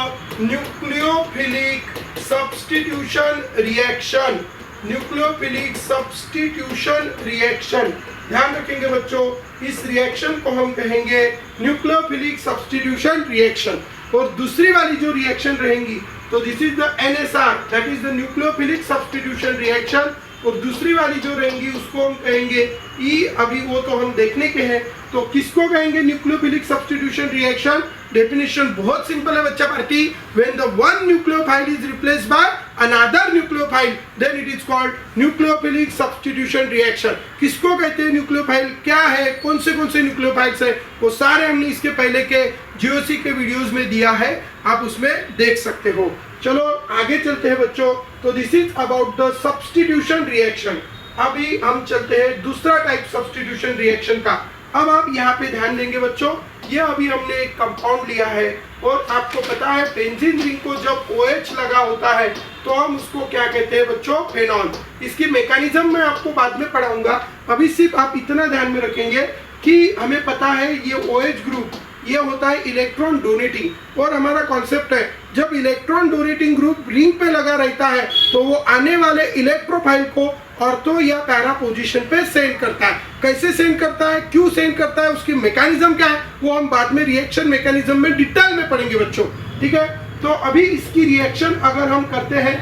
nucleophilic substitution reaction, nucleophilic substitution reaction। ध्यान रखेंगे बच्चों, इस रिएक्शन को हम कहेंगे न्यूक्लियोफिलिक सब्स्टिट्यूशन रिएक्शन। और दूसरी वाली जो रिएक्शन रहेंगी तो this is the NSR, that is the nucleophilic substitution reaction. और दूसरी वाली जो रहेंगी उसको हम कहेंगे E। अभी वो तो हम देखने के हैं। तो किसको कहेंगे न्यूक्लियोफिलिक सब्स्टिट्यूशन रिएक्शन? डेफिनेशन बहुत सिंपल है बच्चा party. When the one nucleophile is replaced by another nucleophile then it is called nucleophilic substitution reaction. किसको कहते हैं न्यूक्लियोफाइल? क्या है, कौन से न्यूक्लियोफाइल्स है, वो सारे हमने इसके पहले के GOC के वीडियोस में दिया है, आप उसमें देख सकते हो। चलो आगे चलते हैं बच्चों। तो this is about the substitution reaction. अभी हम चलते हैं दूसरा टाइप सब्स्टिट्यूशन रिएक्शन का। अब आप यहाँ पे ध्यान देंगे बच्चों, ये अभी हमने एक कंपाउंड लिया है और आपको पता है बेंजीन रिंग को जब OH लगा होता है तो हम उसको क्या कहते हैं बच्चों? फेनॉल। इसकी मैकेनिज्म मैं आपको बाद में पढ़ाऊंगा, अभी सिर्फ आप इतना ध्यान में रखेंगे कि हमें पता है ये OH ग्रुप ये होता है इलेक्ट्रॉन डोनेटिंग। और हमारा कॉन्सेप्ट है जब इलेक्ट्रॉन डोनेटिंग ग्रुप रिंग पे लगा रहता है तो वो आने वाले इलेक्ट्रोफाइल को ऑर्थो या पैरा पोजीशन पे सेंड करता है। कैसे सेंड करता है, क्यों सेंड करता है, उसकी मैकेनिज्म क्या है, वो हम बाद में रिएक्शन मैकेनिज्म में डिटेल में पढ़ेंगे बच्चों। ठीक है, तो अभी इसकी रिएक्शन अगर हम करते हैं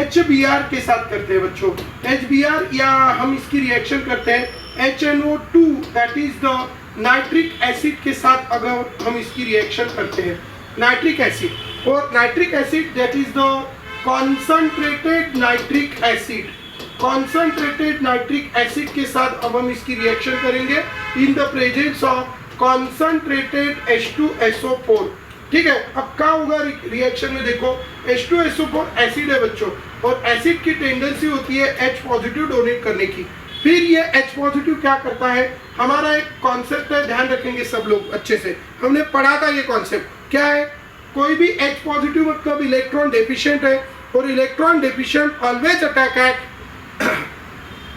HBr के साथ करते हैं बच्चों। HBr या हम इसकी रिएक्शन करते हैं HNO2 that is the nitric acid के साथ अगर हम इसकी रिएक्शन करते हैं नाइट्रिक एसिड। और nitric acid that is the concentrated nitric acid, concentrated nitric acid के साथ अब हम इसकी रिएक्शन करेंगे इन the presence of concentrated H2SO4। ठीक है, अब क्या होगा रिएक्शन में? देखो H2SO4 एसिड है बच्चों और एसिड की टेंडेंसी होती है H पॉजिटिव डोनेट करने की। फिर ये H पॉजिटिव क्या करता है? हमारा एक कॉन्सेप्ट है, ध्यान रखेंगे सब लोग अच्छे से, हमने पढ़ा था ये कॉन्सेप्ट। क्या है? कोई भी H पॉजिटिव मतलब इलेक्ट्रॉन डेफिशिएंट है और electron deficient always attack eight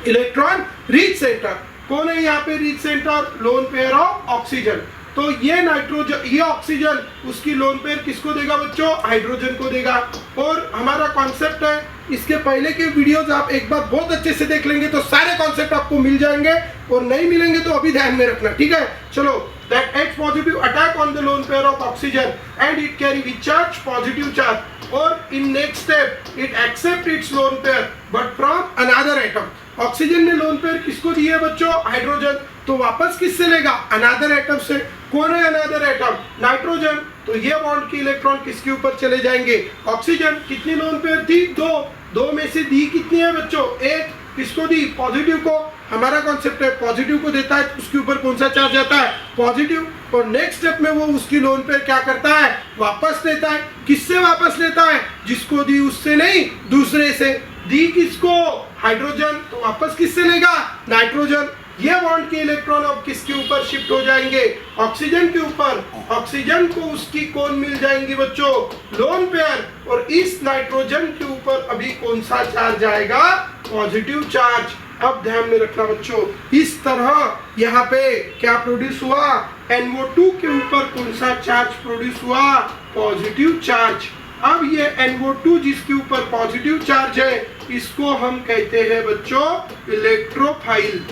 electron rich centre. कौन है यहाँ पे rich centre? Lone pair of oxygen. तो ये नाइट्रोजन, ये ऑक्सीजन उसकी लोन पेयर किसको देगा बच्चों? हाइड्रोजन को देगा। और हमारा कॉन्सेप्ट है, इसके पहले के वीडियोस आप एक बार बहुत अच्छे से देख लेंगे तो सारे कॉन्सेप्ट आपको मिल जाएंगे, और नहीं मिलेंगे तो अभी ध्यान में रखना। ठीक है, चलो that H positive attack on the lone pair of oxygen and it carry with charge positive charge, or in next step it accept its lone pair but from another atom। Oxygen ने लोन पेयर किसको दी है बच्चों? हाइड्रोजन। तो वापस किससे लेगा? अनदर एटम से। कौन है अनदर एटम? नाइट्रोजन। तो ये बॉन्ड के इलेक्ट्रॉन किसके ऊपर चले जाएंगे? ऑक्सीजन। कितनी लोन पेयर थी? दो में से दी कितनी है बच्चों? एक। किसको दी? पॉजिटिव को। हमारा कॉन्सेप्ट है पॉजिटिव को देता है उसके ऊपर कौन सा चार्ज आता है? पॉजिटिव। और नेक्स्ट स्टेप में वो उसकी लोन पेयर क्या करता है? वापस लेता है। किससे वापस लेता है? जिसको दी उससे नहीं, दूसरे से। दी किसको? हाइड्रोजन। तो वापस किससे लेगा? नाइट्रोजन। ये बॉन्ड के इलेक्ट्रॉन अब किसके ऊपर शिफ्ट हो जाएंगे? ऑक्सीजन के ऊपर। ऑक्सीजन को उसकी कौन मिल जाएंगी बच्चों? Lone pair. और इस नाइट्रोजन के ऊपर अभी कौन सा चार्ज आएगा? Positive charge. अब ध्यान में रखना बच्चों, इस तरह यहाँ पे क्या प्रोड्यूस हुआ, NO2 के ऊपर कौन सा चार्ज प्रोड्यूस हुआ, पॉजिटिव चार्ज। अब ये NO2 जिसके ऊपर पॉजिटिव चार्ज है, इसको हम कहते हैं बच्चों इलेक्ट्रोफाइल।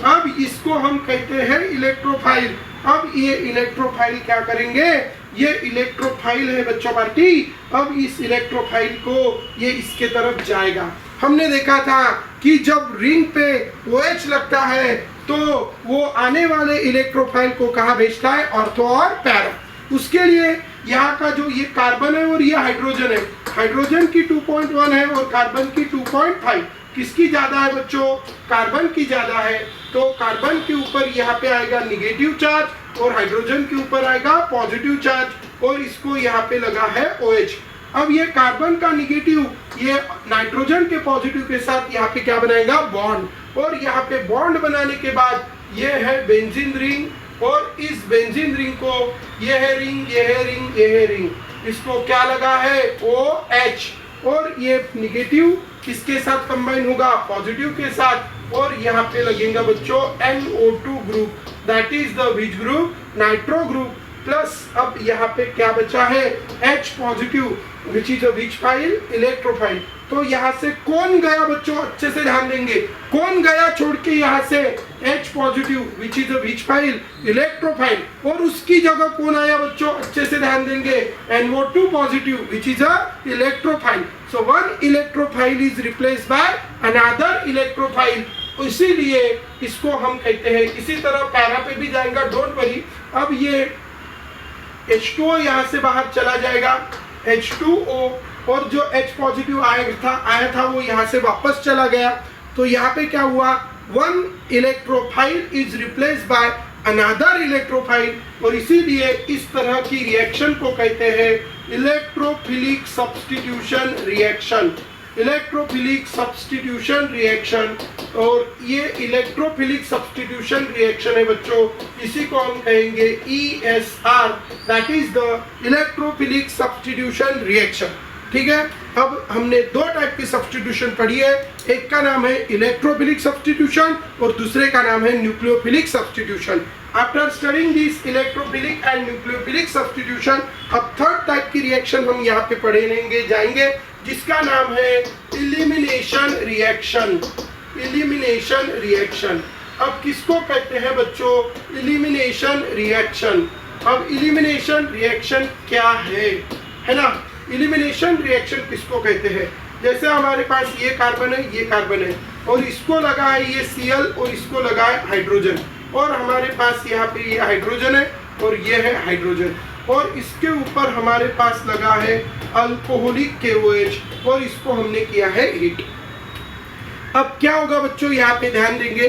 अब इसको हम कहते हैं इलेक्ट्रोफाइल। अब ये इलेक्ट्रोफाइल क्या करेंगे, ये इलेक्ट्रोफाइल है बच्चों पार्टी। अब इस इलेक्ट्रोफाइल को ये इसके तरफ जाएगा। हमने देखा था कि जब रिंग पे OH लगता है तो वो आने वाले इलेक्ट्रोफाइल को कहाँ भेजता है, ऑर्थो और पैरा। उसके लिए यहाँ का जो ये कार्बन है और ये हाइड्रोजन है, हाइड्रोजन की 2.1 है और कार्बन की 2.5। किसकी ज्यादा है बच्चों, कार्बन की ज्यादा है। तो कार्बन के ऊपर यहाँ पे आएगा निगेटिव चार्ज और हाइड्रोजन के ऊपर आएगा पॉजिटिव चार्ज, और इसको यहाँ पे लगा है OH। अब ये कार्बन का निगेटिव ये नाइट्रोजन के पॉजिटिव के साथ यहाँ पे क्या बनाएगा, बॉन्ड, और यहाँ पे बॉन्ड बनाने के बाद ये है बेंजीन रिंग, और इस बेंजीन रिंग को ये है रिंग, ये है रिंग, ये है रिंग, इसको क्या लगा है OH, और ये निगेटिव किसके साथ कंबाइन होगा, पॉजिटिव के साथ, और यहाँ पे लगेगा बच्चों NO2 group, that is the which group, nitro group, plus अब यहाँ पे क्या बचा है H positive which is a which file, electrophile. तो यहाँ से कौन गया बच्चों, अच्छे से ध्यान देंगे, कौन गया छोड़ के यहाँ से H positive which is a which file, electrophile, और उसकी जगह कौन आया बच्चों, अच्छे से ध्यान देंगे, NO2 positive which is a electrophile. So one electrophile is replaced by another electrophile, इसीलिए इसको हम कहते हैं। इसी तरह पैरा पे भी जाएगा, डोंट वरी। अब ये H2O यहाँ से बाहर चला जाएगा, H2O, और जो H पॉजिटिव आया था वो यहाँ से वापस चला गया। तो यहाँ पे क्या हुआ, one electrophile is replaced by another electrophile, और इसीलिए इस तरह की रिएक्शन को कहते हैं electrophilic substitution reaction, electrophilic substitution reaction. और ये इलेक्ट्रोफिलिक सब्स्टिट्यूशन रिएक्शन है बच्चों, इसी को हम कहेंगे ESR, that is the electrophilic substitution reaction. ठीक है, अब हमने दो टाइप की सब्स्टिट्यूशन पढ़ी है, एक का नाम है इलेक्ट्रोफिलिक सब्स्टिट्यूशन और दूसरे का नाम है nucleophilic substitution. After studying this electrophilic and nucleophilic substitution, अब थर्ड टाइप की रिएक्शन हम यहाँ पे पढ़ेंगे जाएंगे, जिसका नाम है इलिमिनेशन रिएक्शन। इलिमिनेशन रिएक्शन, अब किसको कहते हैं बच्चों, इलिमिनेशन रिएक्शन। अब इलिमिनेशन रिएक्शन क्या है ना, इलिमिनेशन रिएक्शन किसको कहते हैं, जैसे हमारे पास ये कार्बन है, ये कार्बन है, और इसको लगा है ये Cl, और इसको लगा है हाइड्रोजन, और हमारे पास यहाँ पे ये हाइड्रोजन है और ये है हाइड्रोजन, और इसके ऊपर हमारे पास लगा है अल्कोहलिक KOH, और इसको हमने किया है हीट। अब क्या होगा बच्चों, यहाँ पे ध्यान देंगे,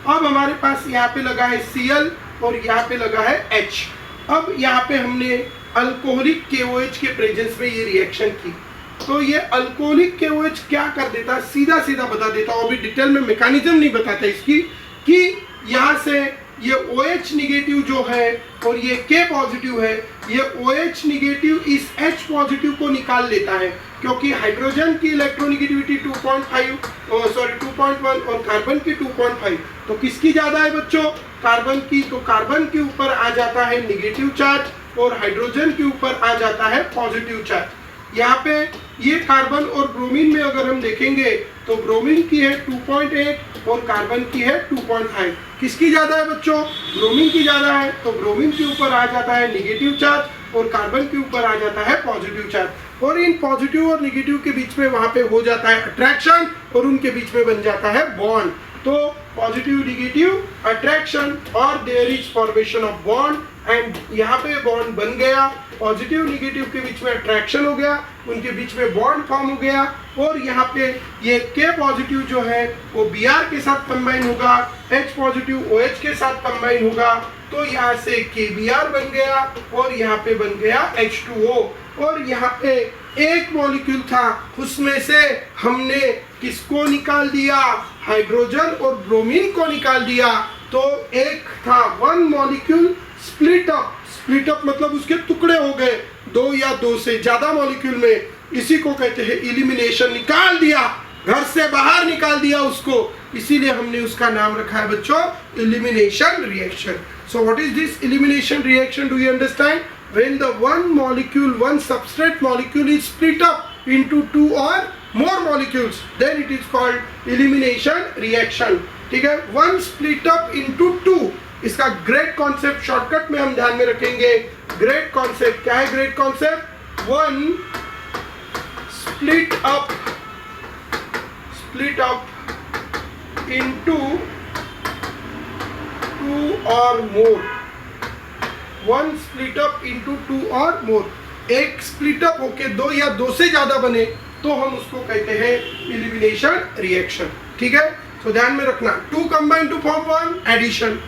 अब हमारे पास यहाँ पे लगा है Cl और यहाँ पे लगा है H। अब यहाँ पे हमने अल्कोहलिक KOH के प्रेजेंस में ये रिएक्शन की, तो ये अल्कोहलिक KOH क्या कर देता, सीधा सीधा बता देता हूँ, अभी डिटेल में मैकेनिज्म नहीं बताता इसकी, कि यहाँ से ये OH निगेटिव जो है और ये K पॉजिटिव है, ये OH निगेटिव इस H पॉजिटिव को निकाल लेता है, क्योंकि हाइड्रोजन की इलेक्ट्रोनिगेटिविटी 2.1 और कार्बन की 2.5, तो किसकी ज्यादा है बच्चों, कार्बन की। तो कार्बन के ऊपर आ जाता है निगेटिव चार्ज और हाइड्रोजन के ऊपर आ जाता है पॉजिटिव चार्ज। यहाँ पे ये कार्बन और ब्रोमीन में अगर हम देखेंगे तो ब्रोमीन की है 2.8 और कार्बन की है 2.5। किसकी ज्यादा है बच्चों, ब्रोमीन की ज्यादा है, तो ब्रोमीन के ऊपर आ जाता है निगेटिव चार्ज और कार्बन के ऊपर आ जाता है पॉजिटिव चार्ज, और इन पॉजिटिव और निगेटिव के बीच में वहां पे हो जाता है अट्रैक्शन और उनके बीच में बन जाता है बॉन्ड। तो पॉजिटिव निगेटिव अट्रैक्शन और there is formation of bond, and यहाँ पे बॉन्ड बन गया, पॉजिटिव निगेटिव के बीच में अट्रैक्शन हो गया, उनके बीच में बॉन्ड फॉर्म हो गया, और यहाँ पे ये K पॉजिटिव जो है वो Br के साथ कंबाइन होगा, H पॉजिटिव OH के साथ कंबाइन होगा, तो यहाँ से KBr बन गया और यहाँ पे बन गया H2O। और यहाँ पे एक मॉलिक्यूल था, उसमें से हमने किसको निकाल दिया, हाइड्रोजन और ब्रोमीन को निकाल दिया, तो एक था वन मॉलिक्यूल स्प्लिट अप मतलब उसके टुकड़े हो गए, दो या दो से ज्यादा मॉलिक्यूल में, इसी को कहते हैं इलिमिनेशन। निकाल दिया, घर से से बाहर निकाल दिया उसको, इसीलिए हमने उसका नाम रखा है बच्चों elimination reaction. So what is this elimination reaction? Do you understand? When the one substrate molecule is split up into 2 or more molecules, then it is called elimination reaction। ठीक है, one split up into 2, इसका ग्रेट कॉन्सेप्ट शॉर्टकट में हम ध्यान में रखेंगे। ग्रेट कॉन्सेप्ट क्या है? Great concept one split up into 2 or more। one split up into 2 or more, एक स्प्लिट अप होके 2 या 2 से ज्यादा बने तो हम उसको कहते हैं एलिमिनेशन रिएक्शन। ठीक है, तो ध्यान में रखना, 2 combine to form 1 addition,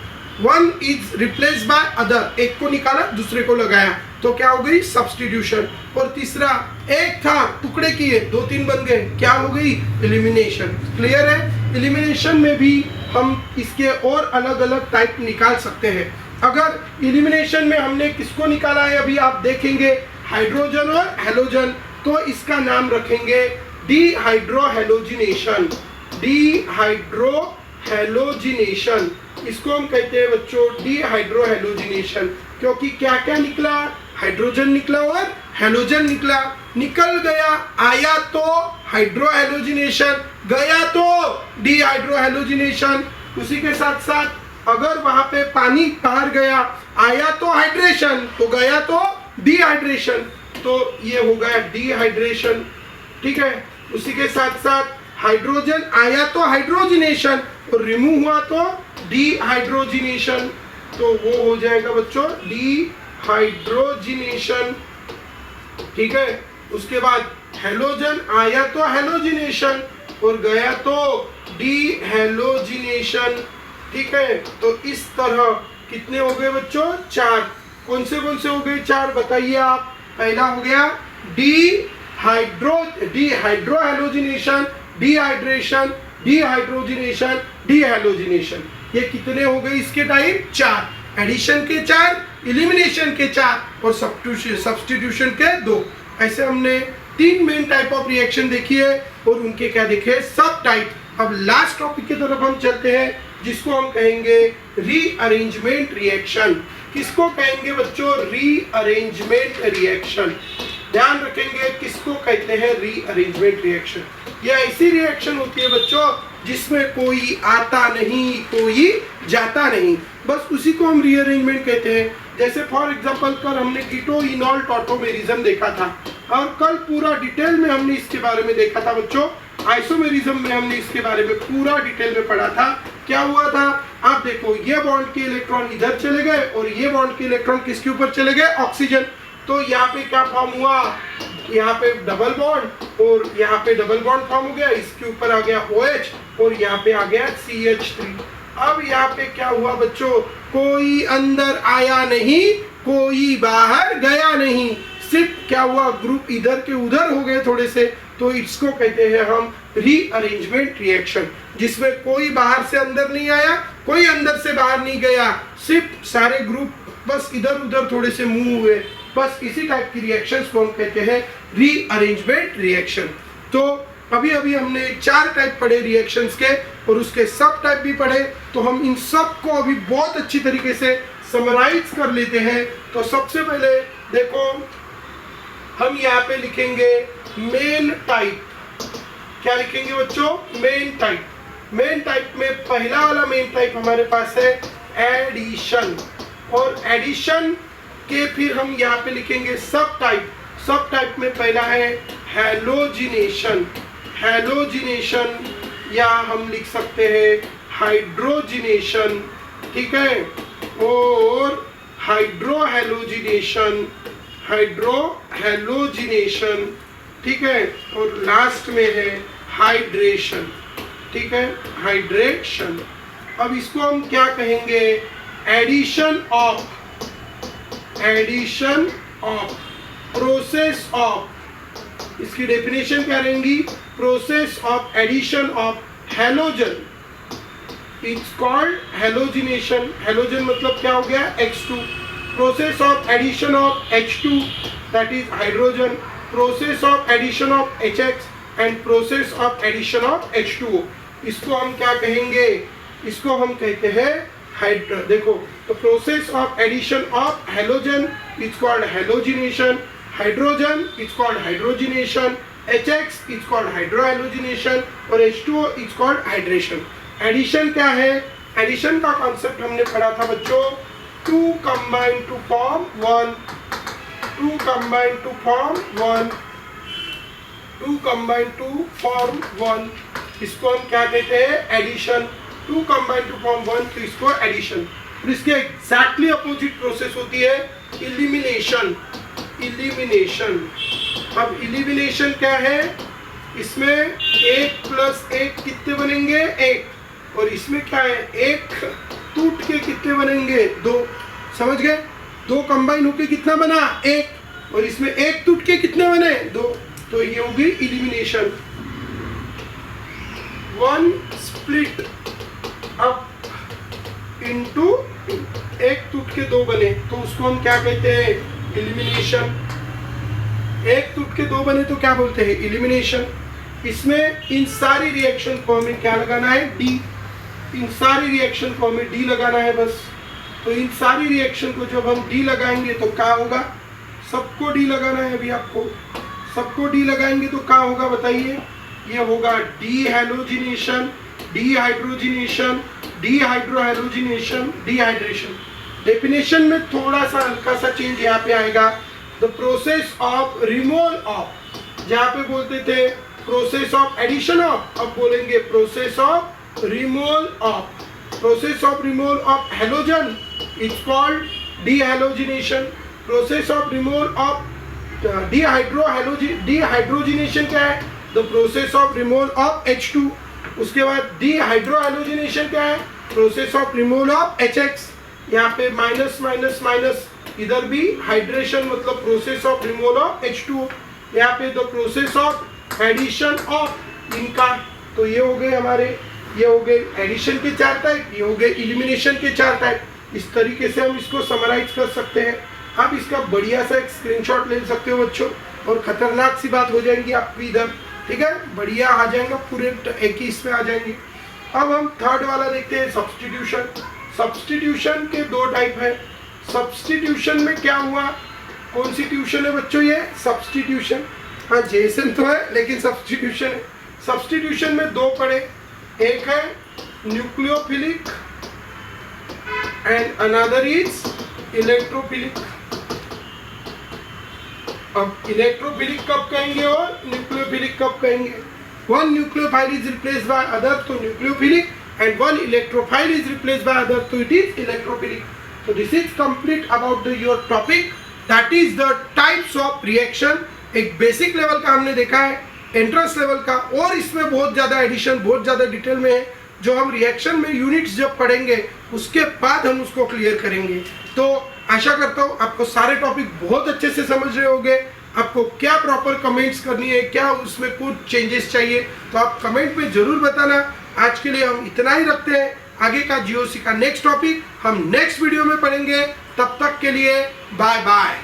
1 is replace by other, एक को निकाला दूसरे को लगाया तो क्या हो गई? सब्स्टिट्यूशन। और तीसरा, एक था टुकड़े किए 2-3 बन गए, क्या हो गई? एलिमिनेशन। क्लियर है? एलिमिनेशन में भी हम इसके और अलग अलग टाइप निकाल सकते हैं। अगर एलिमिनेशन में हमने किसको निकाला है अभी आप देखेंगे, हाइड्रोजन और हेलोजन, तो इसका नाम रखेंगे डीहाइड्रोहेलोजिनेशन। डीहाइड्रोहेलोजिनेशन, इसको हम कहते हैं बच्चों डीहाइड्रोहेलोजिनेशन, क्योंकि क्या क्या निकला? हाइड्रोजन निकला और हेलोजन निकला। निकल गया, आया तो हाइड्रोहेलोजिनेशन, गया तो डीहाइड्रोहेलोजिनेशन। उसी के साथ साथ अगर वहां पे पानी बाहर गया, आया तो हाइड्रेशन, तो गया तो डिहाइड्रेशन, तो ये हो गया डिहाइड्रेशन। ठीक है, उसी के साथ साथ हाइड्रोजन आया तो हाइड्रोजिनेशन और रिमूव हुआ तो डिहाइड्रोजिनेशन, तो वो हो जाएगा बच्चों डिहाइड्रोजिनेशन। ठीक है, उसके बाद हेलोजन आया तो हेलोजिनेशन और गया तो डिहेलोजिनेशन। ठीक है, तो इस तरह कितने हो गए बच्चों? 4। कौन से हो गए 4 बताइए आप? पहला हो गया डिहाइड्रोहेलोजिनेशन, डिहाइड्रेशन, डिहाइड्रोजिनेशन, डिहेलोजिनेशन। ये कितने हो गए इसके टाइप? 4। एडिशन के 4, एलिमिनेशन के 4 और सब्स्टिट्यूशन के 2। ऐसे हमने 3 मेन टाइप ऑफ रिएक्शन देखी है और उनके क्या देखे? सब टाइप। अब लास्ट टॉपिक की तरफ हम चलते हैं जिसको हम कहेंगे रीअरेंजमेंट रिएक्शन। किसको कहेंगे बच्चों? Rearrangement reaction. ध्यान रखेंगे किसको कहते हैं रीअरेंजमेंट रिएक्शन। यह ऐसी रिएक्शन होती है बच्चों जिसमें कोई आता नहीं, कोई जाता नहीं, बस उसी को हम रीअरेंजमेंट कहते हैं। जैसे फॉर एग्जांपल कल हमने कीटोइनॉल टॉटोमेरिज्म देखा था और कल पूरा डिटेल में हमने इसके बारे में देखा था बच्चों। आइसोमेरिज्म में हमने इसके बारे में पूरा डिटेल में पढ़ा था। क्या हुआ था आप देखो, ये बॉन्ड के इलेक्ट्रॉन इधर चले गए और ये बॉन्ड के इलेक्ट्रॉन किसके ऊपर चले गए? ऑक्सीजन। तो यहाँ पे क्या फॉर्म हुआ? यहाँ पे डबल बॉन्ड और यहाँ पे डबल बॉन्ड फॉर्म हो गया, इसके ऊपर आ गया OH और यहाँ पे आ गया CH3। अब यहाँ पे क्या हुआ बच्चों? कोई अंदर आया नहीं, कोई बाहर गया नहीं, सिर्फ क्या हुआ? ग्रुप इधर के उधर हो गए थोड़े से, तो इसको कहते हैं हम रीअरेंजमेंट रिएक्शन, जिसमें कोई बाहर से अंदर नहीं आया, कोई अंदर से बाहर नहीं गया, सिर्फ सारे ग्रुप बस इधर उधर थोड़े से मूव हुए। बस इसी टाइप की रिएक्शंस को हम कहते हैं रीअरेंजमेंट रिएक्शन। तो अभी हमने 4 टाइप पढ़े रिएक्शंस के और उसके सब टाइप भी पढ़े, तो हम इन सब को अभी बहुत अच्छी तरीके से समराइज कर लेते हैं। तो सबसे पहले देखो, हम यहाँ पे लिखेंगे मेन टाइप। क्या लिखेंगे बच्चों? Main type. मेन टाइप में पहला वाला मेन टाइप हमारे पास है एडिशन, और एडिशन के फिर हम यहाँ पे लिखेंगे सब टाइप। सब टाइप में पहला है हेलोजिनेशन। हेलोजिनेशन या हम लिख सकते हैं हाइड्रोजिनेशन। ठीक है, और हाइड्रोहेलोजिनेशन, हाइड्रोहेलोजिनेशन। ठीक है, और लास्ट में है हाइड्रेशन। ठीक है, हाइड्रेशन। अब इसको हम क्या कहेंगे? Addition of, addition of, process of. इसकी डेफिनेशन क्या रहेंगी? Process of addition of halogen, it's called halogenation. Halogen मतलब क्या हो गया? H2। Process of addition of H2 that is hydrogen. Process of addition of HX and process of addition of H2O। इसको हम क्या कहेंगे, इसको हम कहते हैं देखो, तो process of addition of halogen is called halogenation, hydrogen is called hydrogenation, HX is called hydrohalogenation और H2O is called hydration. Addition क्या है, एडिशन का कॉन्सेप्ट हमने पढ़ा था बच्चों, to combine to form one, two combine to form one, two combine to form one, इसको हम क्या कहते हैं, addition. Two combine to form one, तो इसको एडिशन। और इसके एग्जैक्टली अपोजिट प्रोसेस होती है इलिमिनेशन। इलिमिनेशन, अब इलिमिनेशन क्या है, इसमें 1 + 1 कितने बनेंगे, 1, और इसमें क्या है, 1 टूट के कितने बनेंगे, 2। समझ गए, 2 कंबाइन होके कितना बना, 1, और इसमें 1 टूट के कितने बने, 2। तो ये होगी इलिमिनेशन। 1 स्प्लिट अप इनटू, 1 टूट के 2 बने तो उसको हम क्या कहते हैं, इलिमिनेशन। 1 टूट के 2 बने तो क्या बोलते हैं, इलिमिनेशन। इसमें इन सारी रिएक्शन को हमें क्या लगाना है, डी। इन सारी रिएक्शन को हमें डी लगाना है बस। तो इन सारी रिएक्शन को जब हम डी लगाएंगे तो क्या होगा, सबको डी लगाना है अभी आपको, सबको डी लगाएंगे तो क्या होगा बताइए, ये होगा D halogenation, D hydrogenation, D hydrohalogenation, dehydration. Definition में थोड़ा सा हल्का सा चेंज यहाँ पे आएगा, the process of removal of, जहाँ पे बोलते थे प्रोसेस ऑफ एडिशन ऑफ, अब बोलेंगे process of removal of. Process of removal of halogen is called dehydrogenation. Process of removal of dehydrogenation क्या है, the process of removal of H2। उसके बाद डिहाइड्रोहेलोजिनेशन क्या है, process of removal of HX। यहाँ पे माइनस माइनस माइनस, इधर भी हाइड्रेशन मतलब process of removal of H2O। यहाँ पे the process of addition of इनका, तो ये हो गए हमारे, ये हो गए एडिशन के 4 टाइप, ये हो गए इलिमिनेशन के 4 टाइप। इस तरीके से हम इसको समराइज कर सकते हैं। आप इसका बढ़िया सा एक स्क्रीनशॉट ले सकते हो बच्चों, और खतरनाक सी बात हो जाएंगी आपकी इधर, ठीक है, बढ़िया आ जाएगा, पूरे एक ही इसमें आ जाएंगे। अब हम थर्ड वाला देखते हैं, सब्स्टिट्यूशन। सब्स्टिट्यूशन के 2 टाइप है। सब्स्टिट्यूशन में क्या हुआ, कौन सी ट्यूशन है बच्चों, ये सब्स्टिट्यूशन, हाँ जेसन तो है लेकिन सब्स्टिट्यूशन है। सब्स्टिट्यूशन में 2 पढ़े, एक है nucleophilic and another is electrophilic. अब इलेक्ट्रोफिलिक कब कहेंगे और न्यूक्लियोफिलिक कब कहेंगे, one nucleophile is replaced by other तो nucleophilic, and one electrophile is replaced by other तो it is electrophilic. So this is complete about your topic, that is the types of reaction। एक बेसिक लेवल का हमने देखा है, एंट्रेंस लेवल का, और इसमें बहुत ज़्यादा एडिशन बहुत ज़्यादा डिटेल में है, जो हम रिएक्शन में यूनिट्स जब पढ़ेंगे उसके बाद हम उसको क्लियर करेंगे। तो आशा करता हूँ आपको सारे टॉपिक बहुत अच्छे से समझ रहे होंगे। आपको क्या प्रॉपर कमेंट्स करनी है, क्या उसमें कुछ चेंजेस चाहिए, तो आप कमेंट में ज़रूर बताना। आज के लिए हम इतना ही रखते हैं। आगे का जीओसी का नेक्स्ट टॉपिक हम नेक्स्ट वीडियो में पढ़ेंगे। तब तक के लिए बाय बाय।